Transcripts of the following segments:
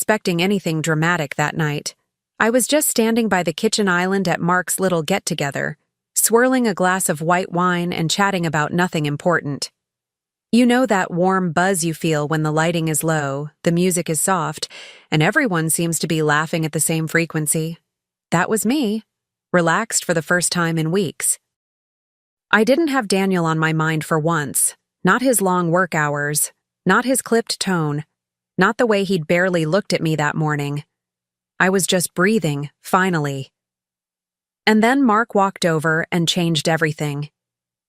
expecting anything dramatic that night. I was just standing by the kitchen island at Mark's little get-together, swirling a glass of white wine and chatting about nothing important. You know that warm buzz you feel when the lighting is low, the music is soft, and everyone seems to be laughing at the same frequency. That was me, relaxed for the first time in weeks. I didn't have Daniel on my mind for once, not his long work hours, not his clipped tone, not the way he'd barely looked at me that morning. I was just breathing, finally. And then Mark walked over and changed everything.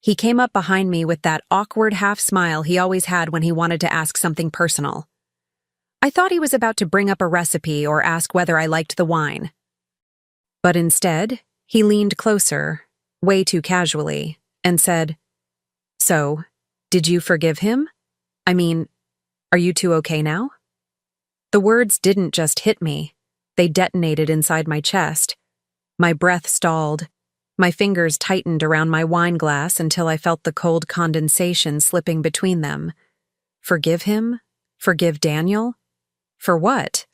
He came up behind me with that awkward half-smile he always had when he wanted to ask something personal. I thought he was about to bring up a recipe or ask whether I liked the wine. But instead, he leaned closer, way too casually, and said, "So, did you forgive him? I mean, are you two okay now?" The words didn't just hit me. They detonated inside my chest. My breath stalled. My fingers tightened around my wine glass until I felt the cold condensation slipping between them. Forgive him? Forgive Daniel? For what?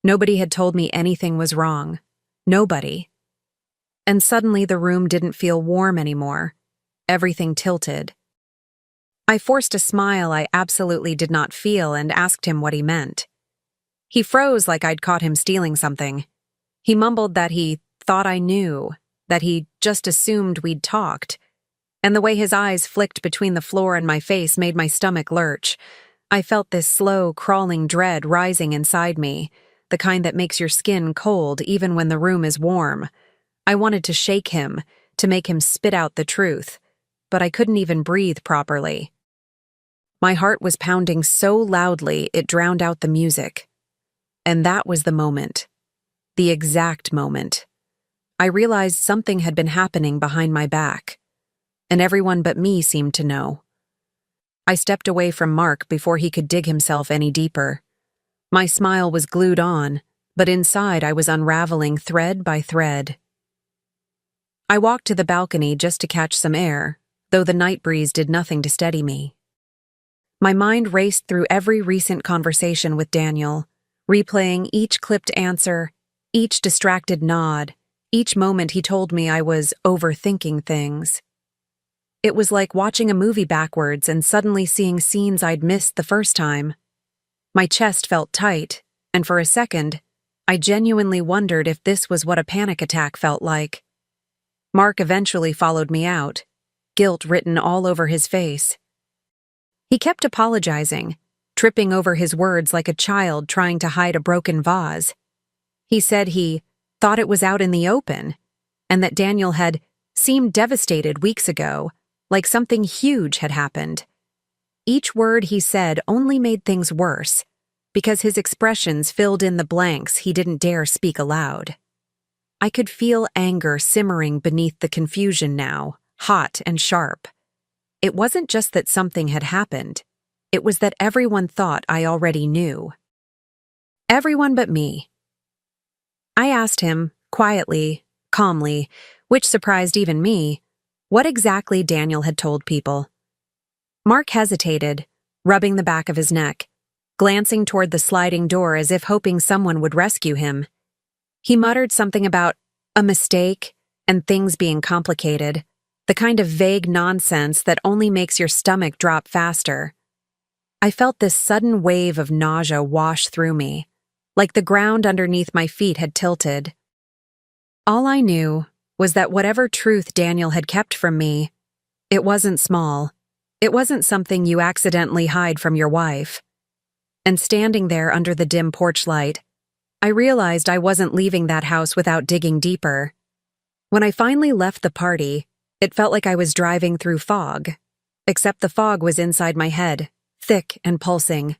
Nobody had told me anything was wrong. Nobody. And suddenly the room didn't feel warm anymore. Everything tilted. I forced a smile I absolutely did not feel and asked him what he meant. He froze like I'd caught him stealing something. He mumbled that he thought I knew, that he just assumed we'd talked, and the way his eyes flicked between the floor and my face made my stomach lurch. I felt this slow, crawling dread rising inside me, the kind that makes your skin cold even when the room is warm. I wanted to shake him, to make him spit out the truth, but I couldn't even breathe properly. My heart was pounding so loudly it drowned out the music. And that was the moment. The exact moment. I realized something had been happening behind my back, and everyone but me seemed to know. I stepped away from Mark before he could dig himself any deeper. My smile was glued on, but inside I was unraveling thread by thread. I walked to the balcony just to catch some air, though the night breeze did nothing to steady me. My mind raced through every recent conversation with Daniel, replaying each clipped answer, each distracted nod, each moment he told me I was overthinking things. It was like watching a movie backwards and suddenly seeing scenes I'd missed the first time. My chest felt tight, and for a second, I genuinely wondered if this was what a panic attack felt like. Mark eventually followed me out, guilt written all over his face. He kept apologizing, tripping over his words like a child trying to hide a broken vase. He said he thought it was out in the open, and that Daniel had seemed devastated weeks ago, like something huge had happened. Each word he said only made things worse, because his expressions filled in the blanks he didn't dare speak aloud. I could feel anger simmering beneath the confusion now, hot and sharp. It wasn't just that something had happened. It was that everyone thought I already knew. Everyone but me. I asked him, quietly, calmly, which surprised even me, what exactly Daniel had told people. Mark hesitated, rubbing the back of his neck, glancing toward the sliding door as if hoping someone would rescue him. He muttered something about a mistake and things being complicated, the kind of vague nonsense that only makes your stomach drop faster. I felt this sudden wave of nausea wash through me, like the ground underneath my feet had tilted. All I knew was that whatever truth Daniel had kept from me, it wasn't small. It wasn't something you accidentally hide from your wife. And standing there under the dim porch light, I realized I wasn't leaving that house without digging deeper. When I finally left the party, it felt like I was driving through fog, except the fog was inside my head, thick and pulsing.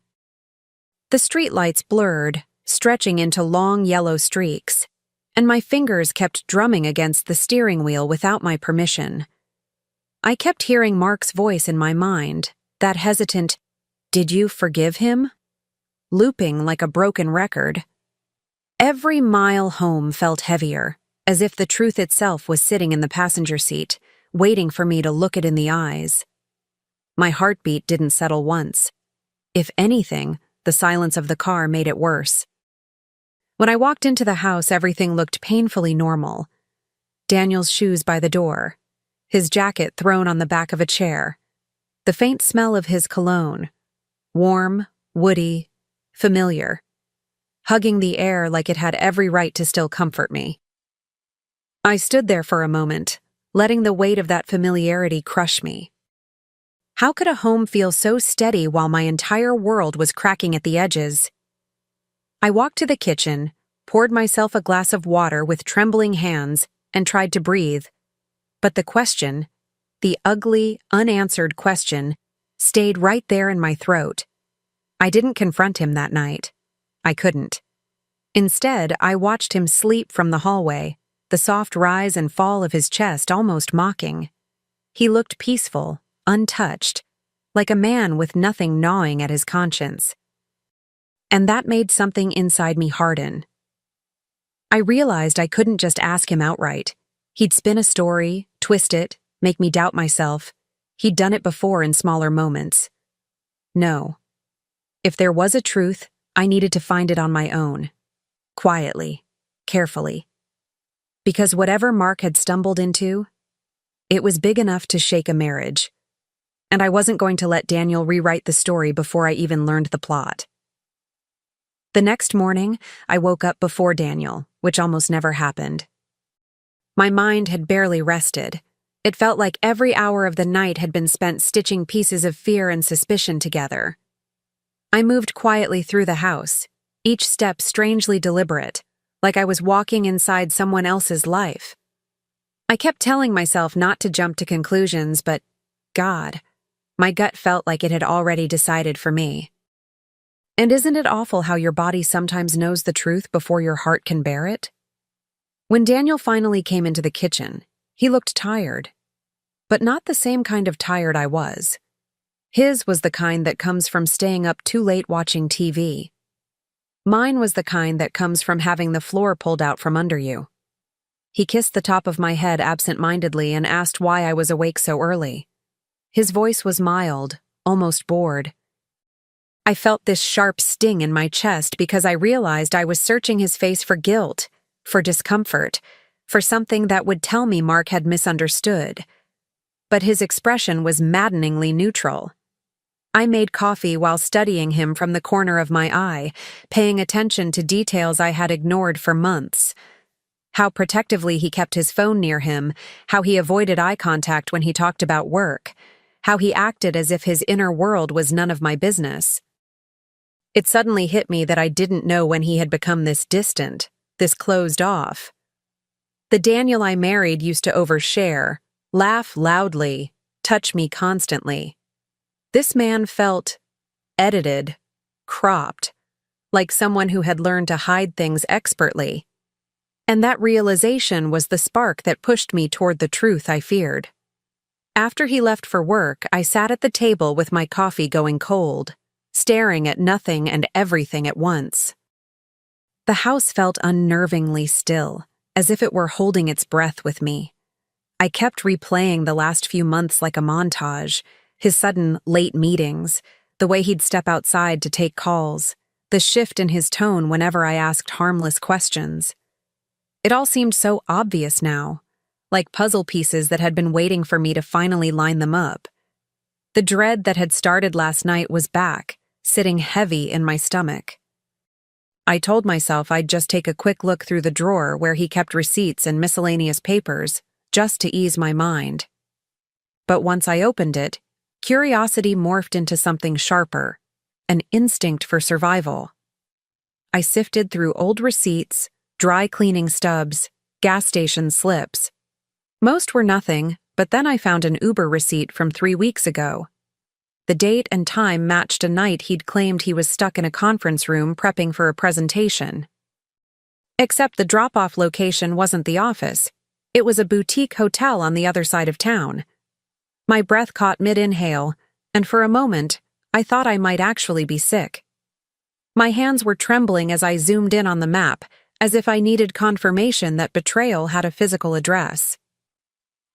The streetlights blurred, stretching into long yellow streaks, and my fingers kept drumming against the steering wheel without my permission. I kept hearing Mark's voice in my mind, that hesitant, "Did you forgive him?" looping like a broken record. Every mile home felt heavier, as if the truth itself was sitting in the passenger seat, waiting for me to look it in the eyes. My heartbeat didn't settle once. If anything, the silence of the car made it worse. When I walked into the house, everything looked painfully normal. Daniel's shoes by the door, his jacket thrown on the back of a chair, the faint smell of his cologne, warm, woody, familiar, hugging the air like it had every right to still comfort me. I stood there for a moment, letting the weight of that familiarity crush me. How could a home feel so steady while my entire world was cracking at the edges? I walked to the kitchen, poured myself a glass of water with trembling hands, and tried to breathe. But the question, the ugly, unanswered question, stayed right there in my throat. I didn't confront him that night. I couldn't. Instead, I watched him sleep from the hallway, the soft rise and fall of his chest almost mocking. He looked peaceful, untouched, like a man with nothing gnawing at his conscience. And that made something inside me harden. I realized I couldn't just ask him outright. He'd spin a story, twist it, make me doubt myself. He'd done it before in smaller moments. No. If there was a truth, I needed to find it on my own. Quietly, carefully. Because whatever Mark had stumbled into, it was big enough to shake a marriage. And I wasn't going to let Daniel rewrite the story before I even learned the plot. The next morning, I woke up before Daniel, which almost never happened. My mind had barely rested. It felt like every hour of the night had been spent stitching pieces of fear and suspicion together. I moved quietly through the house, each step strangely deliberate, like I was walking inside someone else's life. I kept telling myself not to jump to conclusions, but, God, my gut felt like it had already decided for me. And isn't it awful how your body sometimes knows the truth before your heart can bear it? When Daniel finally came into the kitchen, he looked tired. But not the same kind of tired I was. His was the kind that comes from staying up too late watching TV. Mine was the kind that comes from having the floor pulled out from under you. He kissed the top of my head absent-mindedly and asked why I was awake so early. His voice was mild, almost bored. I felt this sharp sting in my chest because I realized I was searching his face for guilt, for discomfort, for something that would tell me Mark had misunderstood. But his expression was maddeningly neutral. I made coffee while studying him from the corner of my eye, paying attention to details I had ignored for months. How protectively he kept his phone near him, how he avoided eye contact when he talked about work, how he acted as if his inner world was none of my business. It suddenly hit me that I didn't know when he had become this distant, this closed off. The Daniel I married used to overshare, laugh loudly, touch me constantly. This man felt edited, cropped, like someone who had learned to hide things expertly. And that realization was the spark that pushed me toward the truth I feared. After he left for work, I sat at the table with my coffee going cold, staring at nothing and everything at once. The house felt unnervingly still, as if it were holding its breath with me. I kept replaying the last few months like a montage, his sudden late meetings, the way he'd step outside to take calls, the shift in his tone whenever I asked harmless questions. It all seemed so obvious now, like puzzle pieces that had been waiting for me to finally line them up. The dread that had started last night was back, sitting heavy in my stomach. I told myself I'd just take a quick look through the drawer where he kept receipts and miscellaneous papers, just to ease my mind. But once I opened it, curiosity morphed into something sharper, an instinct for survival. I sifted through old receipts, dry cleaning stubs, gas station slips. Most were nothing, but then I found an Uber receipt from 3 weeks ago. The date and time matched a night he'd claimed he was stuck in a conference room prepping for a presentation. Except the drop-off location wasn't the office. It was a boutique hotel on the other side of town. My breath caught mid-inhale, and for a moment, I thought I might actually be sick. My hands were trembling as I zoomed in on the map, as if I needed confirmation that betrayal had a physical address.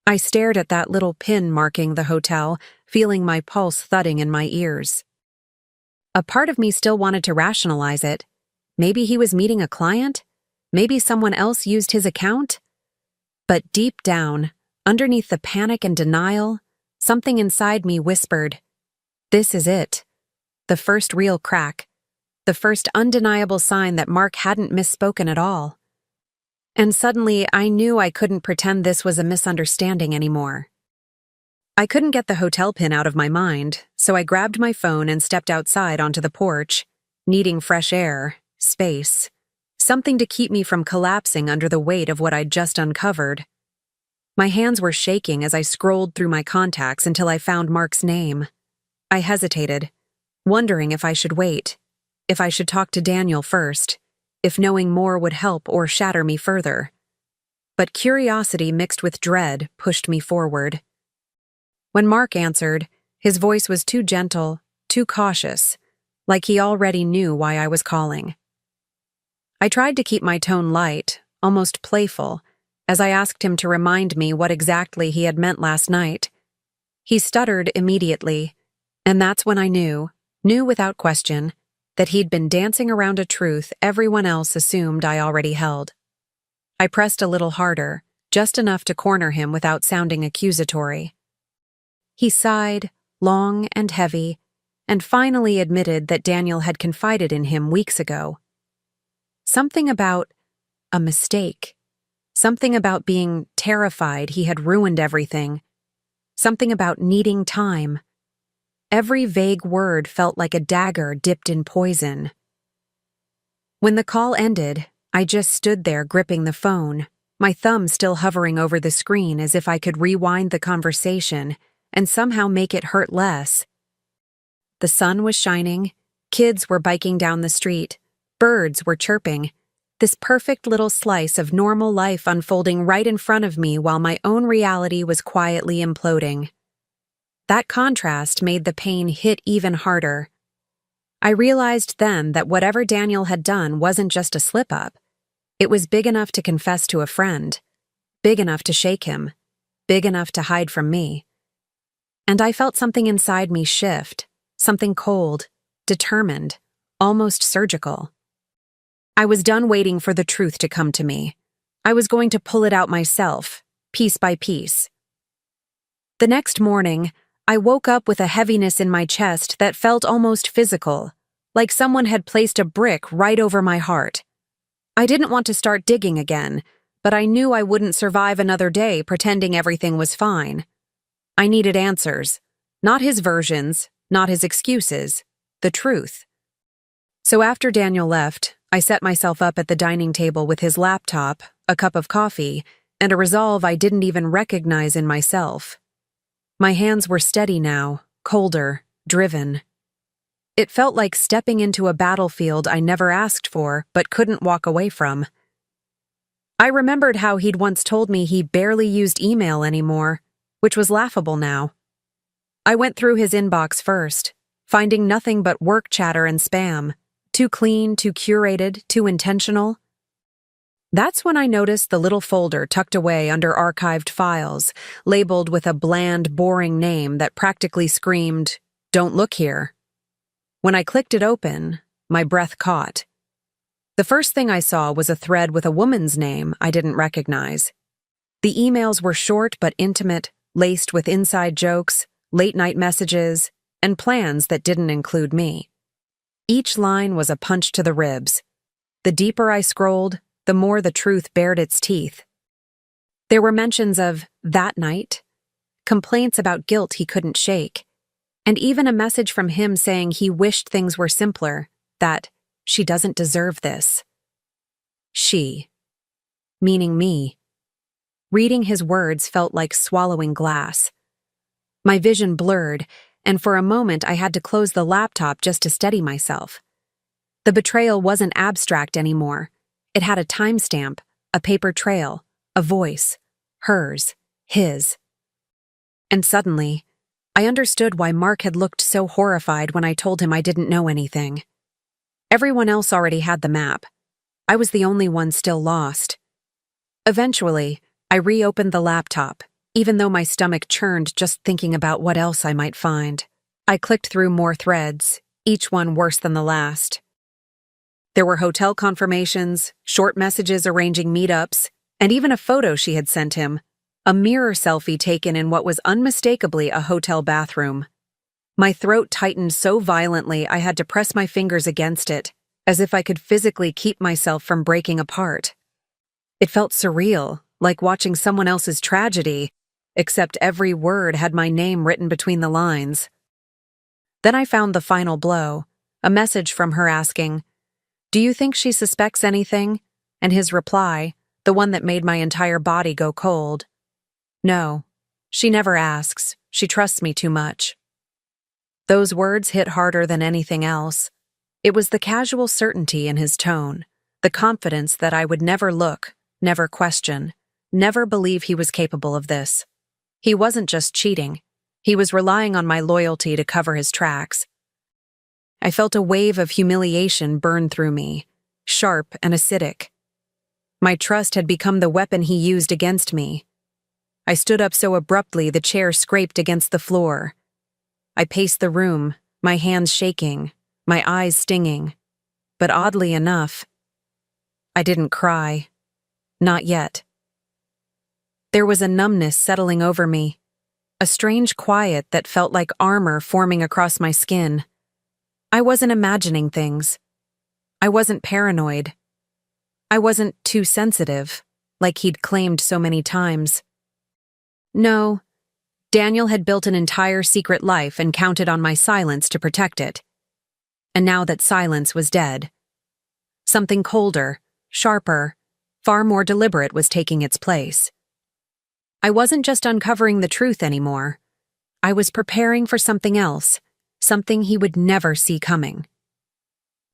I stared at that little pin marking the hotel, feeling my pulse thudding in my ears. A part of me still wanted to rationalize it. Maybe he was meeting a client? Maybe someone else used his account? But deep down, underneath the panic and denial, something inside me whispered, "This is it." The first real crack. The first undeniable sign that Mark hadn't misspoken at all. And suddenly, I knew I couldn't pretend this was a misunderstanding anymore. I couldn't get the hotel pin out of my mind, so I grabbed my phone and stepped outside onto the porch, needing fresh air, space, something to keep me from collapsing under the weight of what I'd just uncovered. My hands were shaking as I scrolled through my contacts until I found Mark's name. I hesitated, wondering if I should wait, if I should talk to Daniel first, if knowing more would help or shatter me further. But curiosity mixed with dread pushed me forward. When Mark answered, his voice was too gentle, too cautious, like he already knew why I was calling. I tried to keep my tone light, almost playful, as I asked him to remind me what exactly he had meant last night. He stuttered immediately, and that's when I knew without question, that he'd been dancing around a truth everyone else assumed I already held. I pressed a little harder, just enough to corner him without sounding accusatory. He sighed, long and heavy, and finally admitted that Daniel had confided in him weeks ago. Something about a mistake. Something about being terrified he had ruined everything. Something about needing time. Every vague word felt like a dagger dipped in poison. When the call ended, I just stood there gripping the phone, my thumb still hovering over the screen as if I could rewind the conversation and somehow make it hurt less. The sun was shining, kids were biking down the street, birds were chirping, this perfect little slice of normal life unfolding right in front of me while my own reality was quietly imploding. That contrast made the pain hit even harder. I realized then that whatever Daniel had done wasn't just a slip-up. It was big enough to confess to a friend, big enough to shake him, big enough to hide from me. And I felt something inside me shift, something cold, determined, almost surgical. I was done waiting for the truth to come to me. I was going to pull it out myself, piece by piece. The next morning, I woke up with a heaviness in my chest that felt almost physical, like someone had placed a brick right over my heart. I didn't want to start digging again, but I knew I wouldn't survive another day pretending everything was fine. I needed answers. Not his versions, not his excuses, the truth. So after Daniel left, I set myself up at the dining table with his laptop, a cup of coffee, and a resolve I didn't even recognize in myself. My hands were steady now, colder, driven. It felt like stepping into a battlefield I never asked for but couldn't walk away from. I remembered how he'd once told me he barely used email anymore, which was laughable now. I went through his inbox first, finding nothing but work chatter and spam, too clean, too curated, too intentional. That's when I noticed the little folder tucked away under archived files, labeled with a bland, boring name that practically screamed, "Don't look here." When I clicked it open, my breath caught. The first thing I saw was a thread with a woman's name I didn't recognize. The emails were short but intimate, laced with inside jokes, late-night messages, and plans that didn't include me. Each line was a punch to the ribs. The deeper I scrolled, the more the truth bared its teeth. There were mentions of that night, complaints about guilt he couldn't shake, and even a message from him saying he wished things were simpler, that she doesn't deserve this. She, meaning me. Reading his words felt like swallowing glass. My vision blurred, and for a moment I had to close the laptop just to steady myself. The betrayal wasn't abstract anymore. It had a timestamp, a paper trail, a voice, hers, his. And suddenly, I understood why Mark had looked so horrified when I told him I didn't know anything. Everyone else already had the map. I was the only one still lost. Eventually, I reopened the laptop, even though my stomach churned just thinking about what else I might find. I clicked through more threads, each one worse than the last. There were hotel confirmations, short messages arranging meetups, and even a photo she had sent him, a mirror selfie taken in what was unmistakably a hotel bathroom. My throat tightened so violently I had to press my fingers against it, as if I could physically keep myself from breaking apart. It felt surreal, like watching someone else's tragedy, except every word had my name written between the lines. Then I found the final blow, a message from her asking, "Do you think she suspects anything?" And his reply, the one that made my entire body go cold, "No, she never asks. She trusts me too much." Those words hit harder than anything else. It was the casual certainty in his tone, the confidence that I would never look, never question, never believe he was capable of this. He wasn't just cheating. He was relying on my loyalty to cover his tracks. I felt a wave of humiliation burn through me, sharp and acidic. My trust had become the weapon he used against me. I stood up so abruptly the chair scraped against the floor. I paced the room, my hands shaking, my eyes stinging. But oddly enough, I didn't cry. Not yet. There was a numbness settling over me, a strange quiet that felt like armor forming across my skin. I wasn't imagining things. I wasn't paranoid. I wasn't too sensitive, like he'd claimed so many times. No, Daniel had built an entire secret life and counted on my silence to protect it. And now that silence was dead, something colder, sharper, far more deliberate was taking its place. I wasn't just uncovering the truth anymore. I was preparing for something else, something he would never see coming.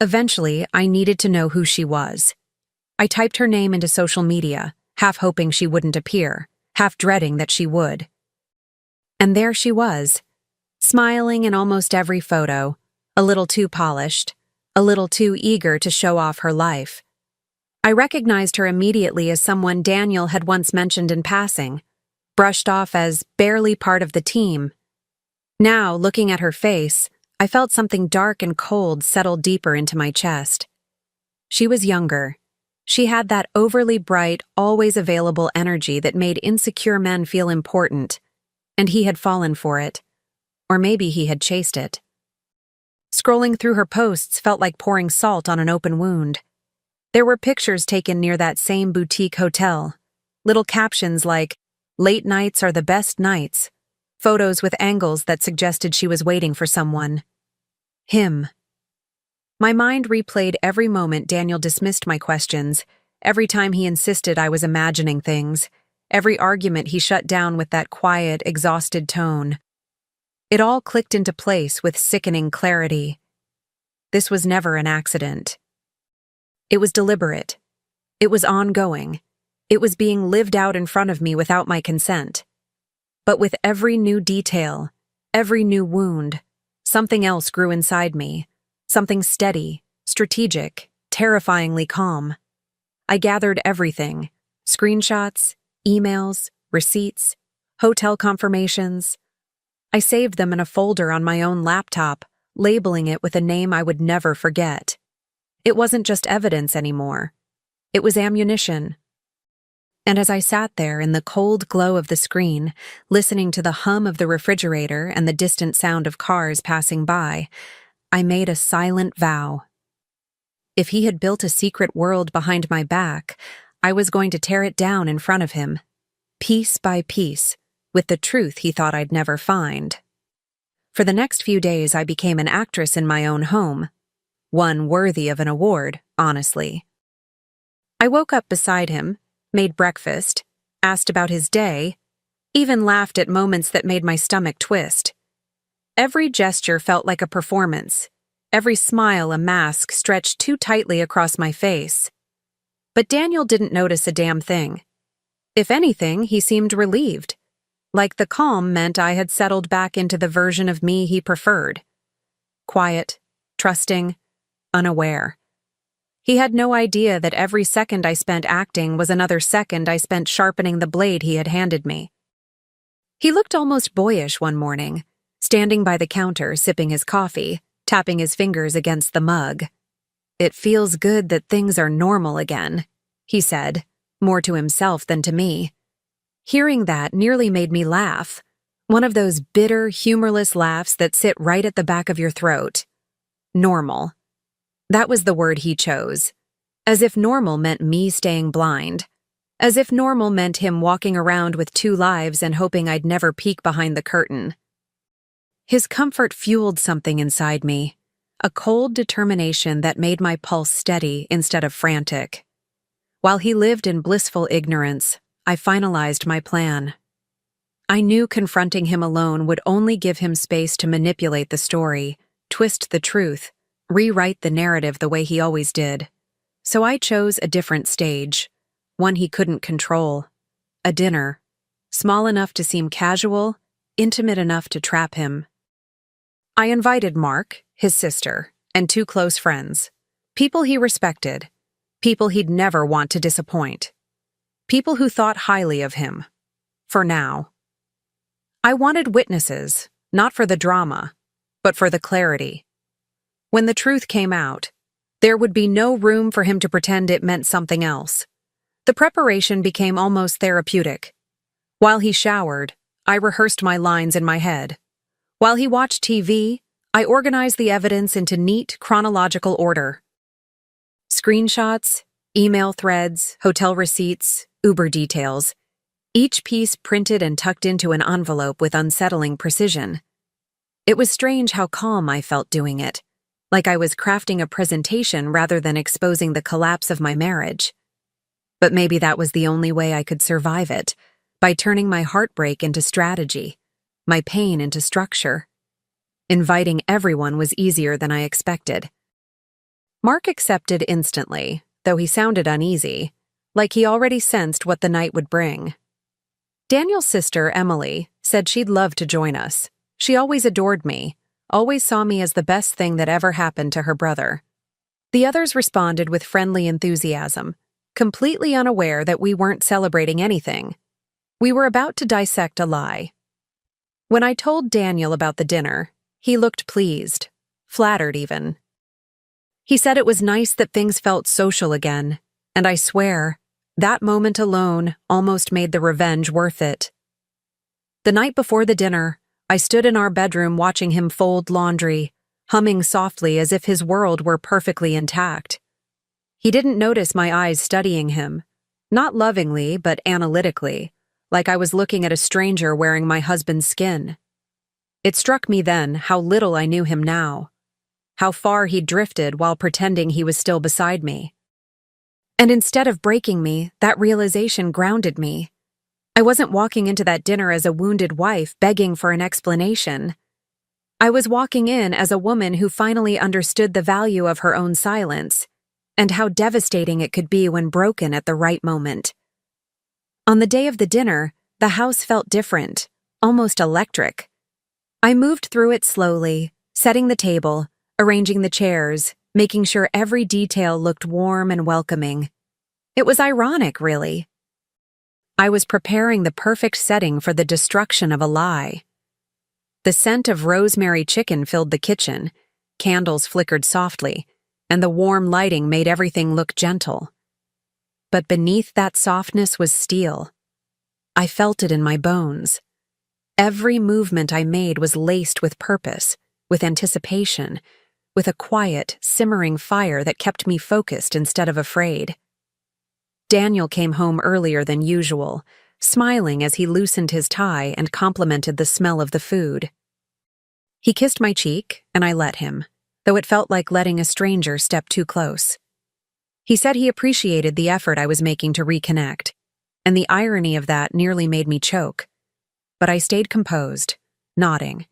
Eventually, I needed to know who she was. I typed her name into social media, half hoping she wouldn't appear, half dreading that she would. And there she was, smiling in almost every photo, a little too polished, a little too eager to show off her life. I recognized her immediately as someone Daniel had once mentioned in passing, brushed off as barely part of the team. Now, looking at her face, I felt something dark and cold settle deeper into my chest. She was younger. She had that overly bright, always available energy that made insecure men feel important, and he had fallen for it. Or maybe he had chased it. Scrolling through her posts felt like pouring salt on an open wound. There were pictures taken near that same boutique hotel, little captions like, "Late nights are the best nights," photos with angles that suggested she was waiting for someone. Him. My mind replayed every moment Daniel dismissed my questions, every time he insisted I was imagining things, every argument he shut down with that quiet, exhausted tone. It all clicked into place with sickening clarity. This was never an accident. It was deliberate. It was ongoing. It was being lived out in front of me without my consent. But with every new detail, every new wound, something else grew inside me, something steady, strategic, terrifyingly calm. I gathered everything: screenshots, emails, receipts, hotel confirmations. I saved them in a folder on my own laptop, labeling it with a name I would never forget. It wasn't just evidence anymore. It was ammunition. And as I sat there in the cold glow of the screen, listening to the hum of the refrigerator and the distant sound of cars passing by, I made a silent vow. If he had built a secret world behind my back, I was going to tear it down in front of him, piece by piece, with the truth he thought I'd never find. For the next few days, I became an actress in my own home, one worthy of an award, honestly. I woke up beside him, made breakfast, asked about his day, even laughed at moments that made my stomach twist. Every gesture felt like a performance, every smile a mask stretched too tightly across my face. But Daniel didn't notice a damn thing. If anything, he seemed relieved, like the calm meant I had settled back into the version of me he preferred. Quiet, trusting, unaware. He had no idea that every second I spent acting was another second I spent sharpening the blade he had handed me. He looked almost boyish one morning, standing by the counter sipping his coffee, tapping his fingers against the mug. "It feels good that things are normal again," he said, more to himself than to me. Hearing that nearly made me laugh, one of those bitter, humorless laughs that sit right at the back of your throat. Normal. That was the word he chose. As if normal meant me staying blind. As if normal meant him walking around with two lives and hoping I'd never peek behind the curtain. His comfort fueled something inside me, a cold determination that made my pulse steady instead of frantic. While he lived in blissful ignorance, I finalized my plan. I knew confronting him alone would only give him space to manipulate the story, twist the truth, rewrite the narrative the way he always did. So I chose a different stage, one he couldn't control. A dinner, small enough to seem casual, intimate enough to trap him. I invited Mark, his sister, and two close friends. People he respected. People he'd never want to disappoint. People who thought highly of him. For now. I wanted witnesses, not for the drama, but for the clarity. When the truth came out, there would be no room for him to pretend it meant something else. The preparation became almost therapeutic. While he showered, I rehearsed my lines in my head. While he watched TV, I organized the evidence into neat, chronological order. Screenshots, email threads, hotel receipts, Uber details. Each piece printed and tucked into an envelope with unsettling precision. It was strange how calm I felt doing it, like I was crafting a presentation rather than exposing the collapse of my marriage. But maybe that was the only way I could survive it, by turning my heartbreak into strategy, my pain into structure. Inviting everyone was easier than I expected. Mark accepted instantly, though he sounded uneasy, like he already sensed what the night would bring. Daniel's sister, Emily, said she'd love to join us. She always adored me, always saw me as the best thing that ever happened to her brother. The others responded with friendly enthusiasm, completely unaware that we weren't celebrating anything. We were about to dissect a lie. When I told Daniel about the dinner, he looked pleased, flattered even. He said it was nice that things felt social again, and I swear, that moment alone almost made the revenge worth it. The night before the dinner, I stood in our bedroom watching him fold laundry, humming softly as if his world were perfectly intact. He didn't notice my eyes studying him, not lovingly but analytically, like I was looking at a stranger wearing my husband's skin. It struck me then how little I knew him now, how far he'd drifted while pretending he was still beside me. And instead of breaking me, that realization grounded me. I wasn't walking into that dinner as a wounded wife begging for an explanation. I was walking in as a woman who finally understood the value of her own silence, and how devastating it could be when broken at the right moment. On the day of the dinner, the house felt different, almost electric. I moved through it slowly, setting the table, arranging the chairs, making sure every detail looked warm and welcoming. It was ironic, really. I was preparing the perfect setting for the destruction of a lie. The scent of rosemary chicken filled the kitchen, candles flickered softly, and the warm lighting made everything look gentle. But beneath that softness was steel. I felt it in my bones. Every movement I made was laced with purpose, with anticipation, with a quiet, simmering fire that kept me focused instead of afraid. Daniel came home earlier than usual, smiling as he loosened his tie and complimented the smell of the food. He kissed my cheek, and I let him, though it felt like letting a stranger step too close. He said he appreciated the effort I was making to reconnect, and the irony of that nearly made me choke. But I stayed composed, nodding,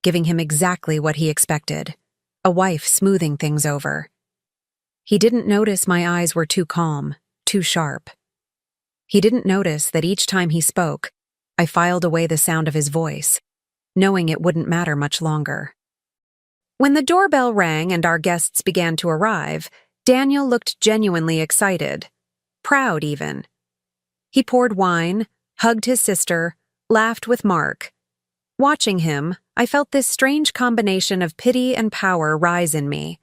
giving him exactly what he expected, a wife smoothing things over. He didn't notice my eyes were too calm, too sharp. He didn't notice that each time he spoke, I filed away the sound of his voice, knowing it wouldn't matter much longer. When the doorbell rang and our guests began to arrive, Daniel looked genuinely excited, proud even. He poured wine, hugged his sister, laughed with Mark. Watching him, I felt this strange combination of pity and power rise in me.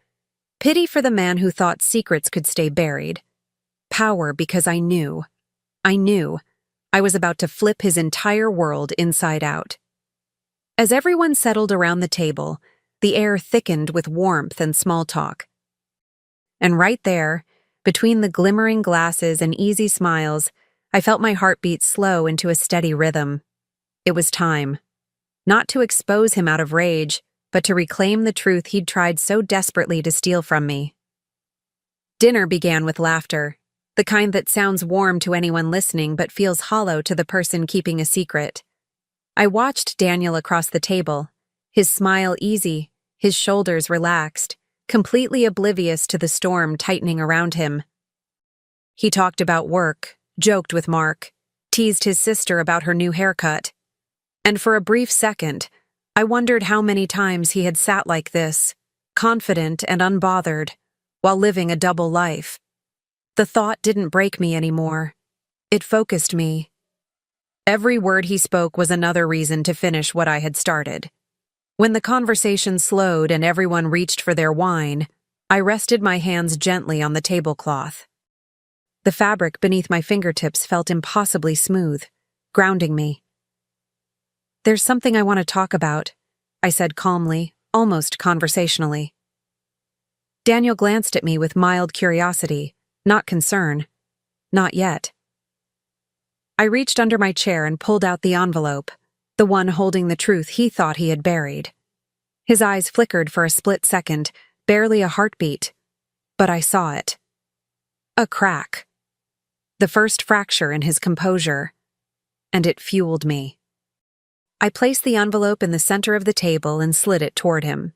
Pity for the man who thought secrets could stay buried. Power because I knew. I was about to flip his entire world inside out. As everyone settled around the table, the air thickened with warmth and small talk. And right there, between the glimmering glasses and easy smiles, I felt my heartbeat slow into a steady rhythm. It was time. Not to expose him out of rage, but to reclaim the truth he'd tried so desperately to steal from me. Dinner began with laughter, the kind that sounds warm to anyone listening but feels hollow to the person keeping a secret. I watched Daniel across the table, his smile easy, his shoulders relaxed, completely oblivious to the storm tightening around him. He talked about work, joked with Mark, teased his sister about her new haircut. And for a brief second, I wondered how many times he had sat like this, confident and unbothered, while living a double life. The thought didn't break me anymore. It focused me. Every word he spoke was another reason to finish what I had started. When the conversation slowed and everyone reached for their wine, I rested my hands gently on the tablecloth. The fabric beneath my fingertips felt impossibly smooth, grounding me. "There's something I want to talk about," I said calmly, almost conversationally. Daniel glanced at me with mild curiosity, not concern. Not yet. I reached under my chair and pulled out the envelope, the one holding the truth he thought he had buried. His eyes flickered for a split second, barely a heartbeat, but I saw it. A crack. The first fracture in his composure, and it fueled me. I placed the envelope in the center of the table and slid it toward him.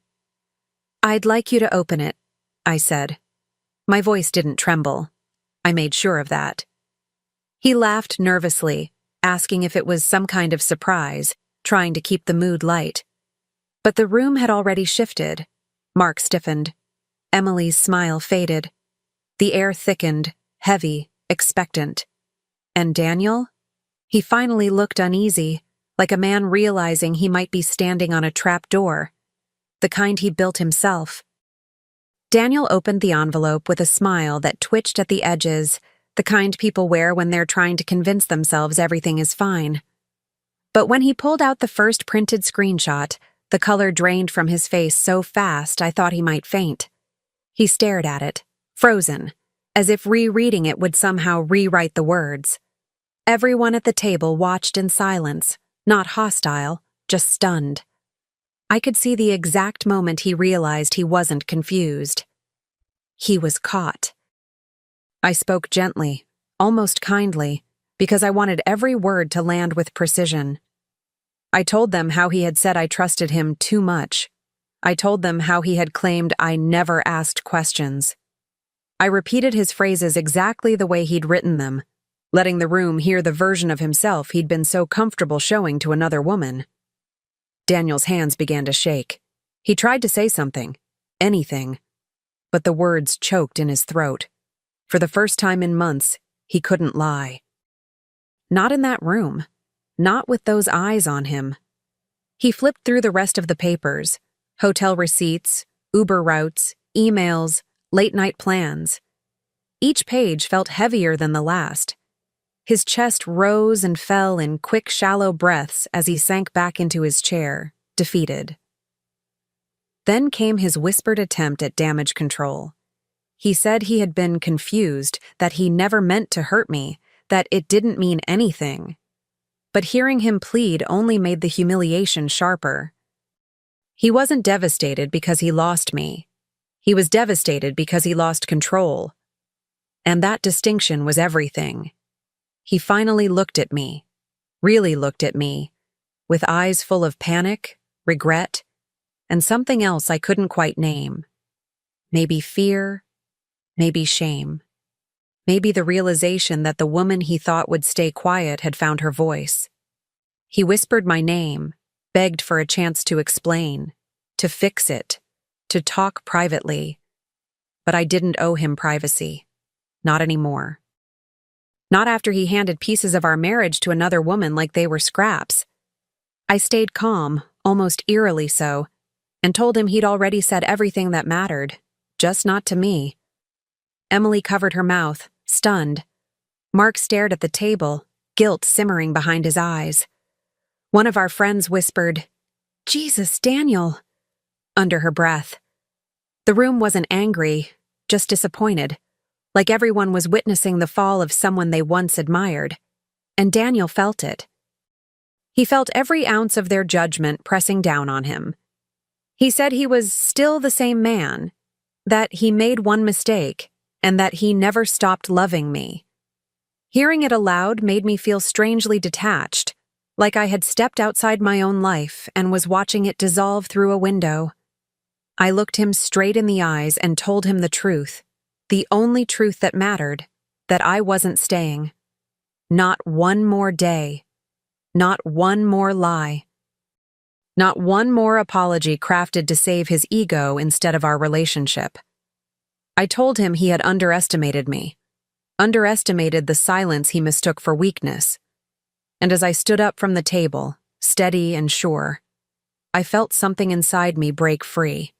"I'd like you to open it," I said. My voice didn't tremble. I made sure of that. He laughed nervously, asking if it was some kind of surprise, trying to keep the mood light. But the room had already shifted. Mark stiffened. Emily's smile faded. The air thickened, heavy, expectant. And Daniel? He finally looked uneasy, like a man realizing he might be standing on a trap door, the kind he built himself. Daniel opened the envelope with a smile that twitched at the edges, the kind people wear when they're trying to convince themselves everything is fine. But when he pulled out the first printed screenshot, the color drained from his face so fast I thought he might faint. He stared at it, frozen, as if rereading it would somehow rewrite the words. Everyone at the table watched in silence, not hostile, just stunned. I could see the exact moment he realized he wasn't confused. He was caught. I spoke gently, almost kindly, because I wanted every word to land with precision. I told them how he had said I trusted him too much. I told them how he had claimed I never asked questions. I repeated his phrases exactly the way he'd written them, letting the room hear the version of himself he'd been so comfortable showing to another woman. Daniel's hands began to shake. He tried to say something, anything, but the words choked in his throat. For the first time in months, he couldn't lie. Not in that room. Not with those eyes on him. He flipped through the rest of the papers, hotel receipts, Uber routes, emails, late-night plans. Each page felt heavier than the last. His chest rose and fell in quick, shallow breaths as he sank back into his chair, defeated. Then came his whispered attempt at damage control. He said he had been confused, that he never meant to hurt me, that it didn't mean anything. But hearing him plead only made the humiliation sharper. He wasn't devastated because he lost me. He was devastated because he lost control. And that distinction was everything. He finally looked at me, really looked at me, with eyes full of panic, regret, and something else I couldn't quite name. Maybe fear, maybe shame. Maybe the realization that the woman he thought would stay quiet had found her voice. He whispered my name, begged for a chance to explain, to fix it, to talk privately. But I didn't owe him privacy. Not anymore. Not after he handed pieces of our marriage to another woman like they were scraps. I stayed calm, almost eerily so, and told him he'd already said everything that mattered. just not to me. Emily covered her mouth, stunned. Mark stared at the table, guilt simmering behind his eyes. One of our friends whispered, "Jesus, Daniel," under her breath. The room wasn't angry, just disappointed, like everyone was witnessing the fall of someone they once admired. And Daniel felt it. He felt every ounce of their judgment pressing down on him. He said he was still the same man, that he made one mistake, and that he never stopped loving me. Hearing it aloud made me feel strangely detached, like I had stepped outside my own life and was watching it dissolve through a window. I looked him straight in the eyes and told him the truth, the only truth that mattered, that I wasn't staying. Not one more day. Not one more lie. Not one more apology crafted to save his ego instead of our relationship. I told him he had underestimated me, underestimated the silence he mistook for weakness. And as I stood up from the table, steady and sure, I felt something inside me break free.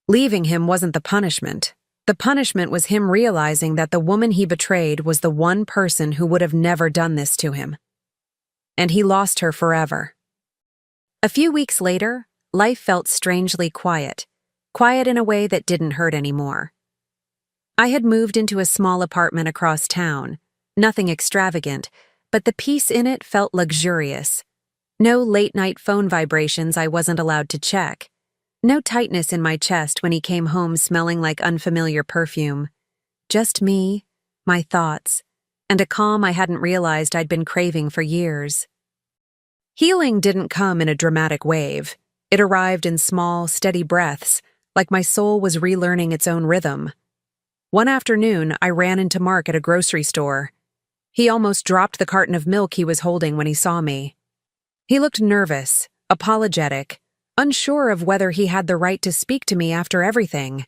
Leaving him wasn't the punishment. The punishment was him realizing that the woman he betrayed was the one person who would have never done this to him. And he lost her forever. A few weeks later, life felt strangely quiet in a way that didn't hurt anymore. I had moved into a small apartment across town, nothing extravagant, but the peace in it felt luxurious. No late-night phone vibrations I wasn't allowed to check. No tightness in my chest when he came home smelling like unfamiliar perfume. Just me, my thoughts, and a calm I hadn't realized I'd been craving for years. Healing didn't come in a dramatic wave. It arrived in small, steady breaths, like my soul was relearning its own rhythm. One afternoon, I ran into Mark at a grocery store. He almost dropped the carton of milk he was holding when he saw me. He looked nervous, apologetic, unsure of whether he had the right to speak to me after everything.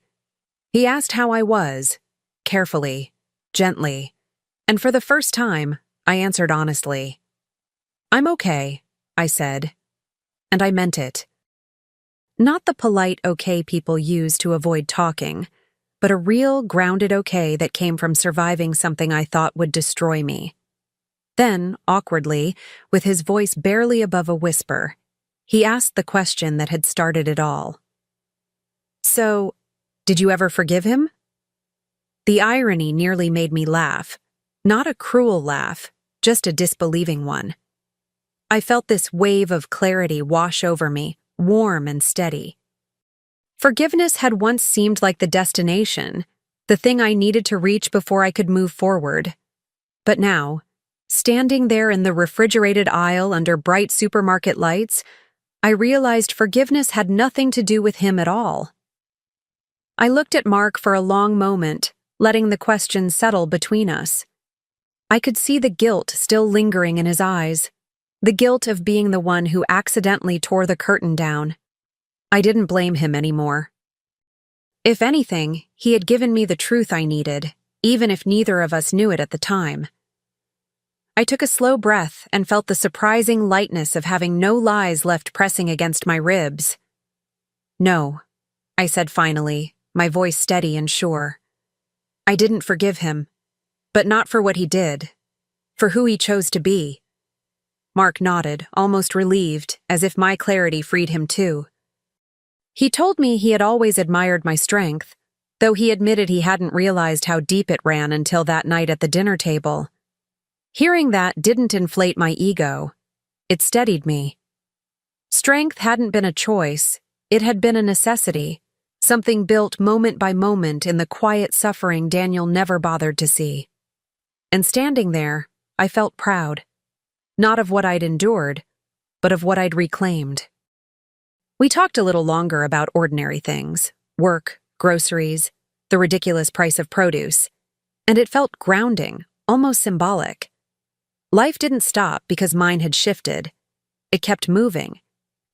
He asked how I was, carefully, gently, and for the first time, I answered honestly. "I'm okay," I said, and I meant it. Not the polite okay people use to avoid talking, but a real, grounded okay that came from surviving something I thought would destroy me. Then, awkwardly, with his voice barely above a whisper, he asked the question that had started it all. "So, did you ever forgive him?" The irony nearly made me laugh. Not a cruel laugh, just a disbelieving one. I felt this wave of clarity wash over me, warm and steady. Forgiveness had once seemed like the destination, the thing I needed to reach before I could move forward. But now, standing there in the refrigerated aisle under bright supermarket lights, I realized forgiveness had nothing to do with him at all. I looked at Mark for a long moment, letting the question settle between us. I could see the guilt still lingering in his eyes, the guilt of being the one who accidentally tore the curtain down. I didn't blame him anymore. If anything, he had given me the truth I needed, even if neither of us knew it at the time. I took a slow breath and felt the surprising lightness of having no lies left pressing against my ribs. "No," I said finally, my voice steady and sure. "I didn't forgive him, but not for what he did, for who he chose to be." Mark nodded, almost relieved, as if my clarity freed him too. He told me he had always admired my strength, though he admitted he hadn't realized how deep it ran until that night at the dinner table. Hearing that didn't inflate my ego. It steadied me. Strength hadn't been a choice, it had been a necessity, something built moment by moment in the quiet suffering Daniel never bothered to see. And standing there, I felt proud. Not of what I'd endured, but of what I'd reclaimed. We talked a little longer about ordinary things, work, groceries, the ridiculous price of produce, and it felt grounding, almost symbolic. Life didn't stop because mine had shifted. It kept moving,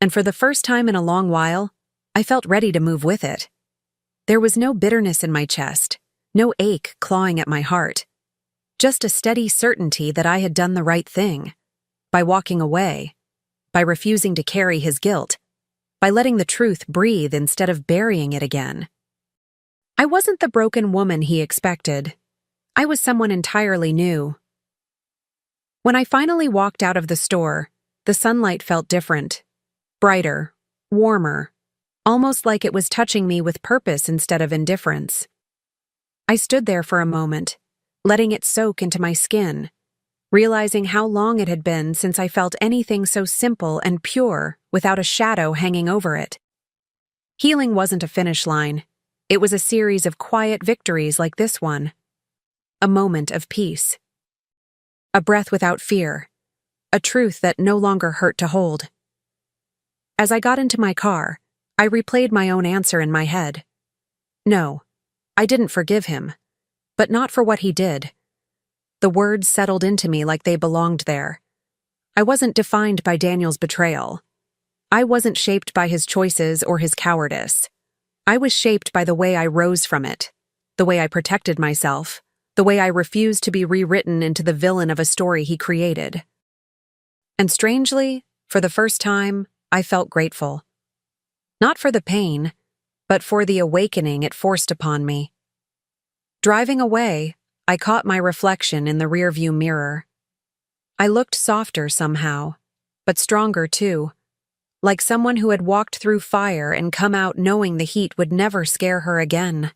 and for the first time in a long while, I felt ready to move with it. There was no bitterness in my chest, no ache clawing at my heart, just a steady certainty that I had done the right thing, by walking away, by refusing to carry his guilt, by letting the truth breathe instead of burying it again. I wasn't the broken woman he expected. I was someone entirely new. When I finally walked out of the store, the sunlight felt different. Brighter, warmer, almost like it was touching me with purpose instead of indifference. I stood there for a moment, letting it soak into my skin, realizing how long it had been since I felt anything so simple and pure without a shadow hanging over it. Healing wasn't a finish line. It was a series of quiet victories like this one. A moment of peace. A breath without fear. A truth that no longer hurt to hold. As I got into my car, I replayed my own answer in my head. No, I didn't forgive him, but not for what he did. The words settled into me like they belonged there. I wasn't defined by Daniel's betrayal. I wasn't shaped by his choices or his cowardice. I was shaped by the way I rose from it, the way I protected myself, the way I refused to be rewritten into the villain of a story he created. And strangely, for the first time, I felt grateful. Not for the pain, but for the awakening it forced upon me. Driving away, I caught my reflection in the rearview mirror. I looked softer somehow, but stronger too, like someone who had walked through fire and come out knowing the heat would never scare her again.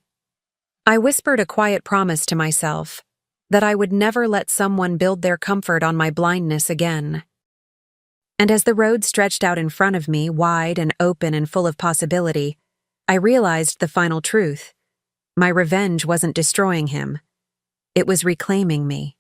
I whispered a quiet promise to myself, that I would never let someone build their comfort on my blindness again. And as the road stretched out in front of me, wide and open and full of possibility, I realized the final truth. My revenge wasn't destroying him. It was reclaiming me.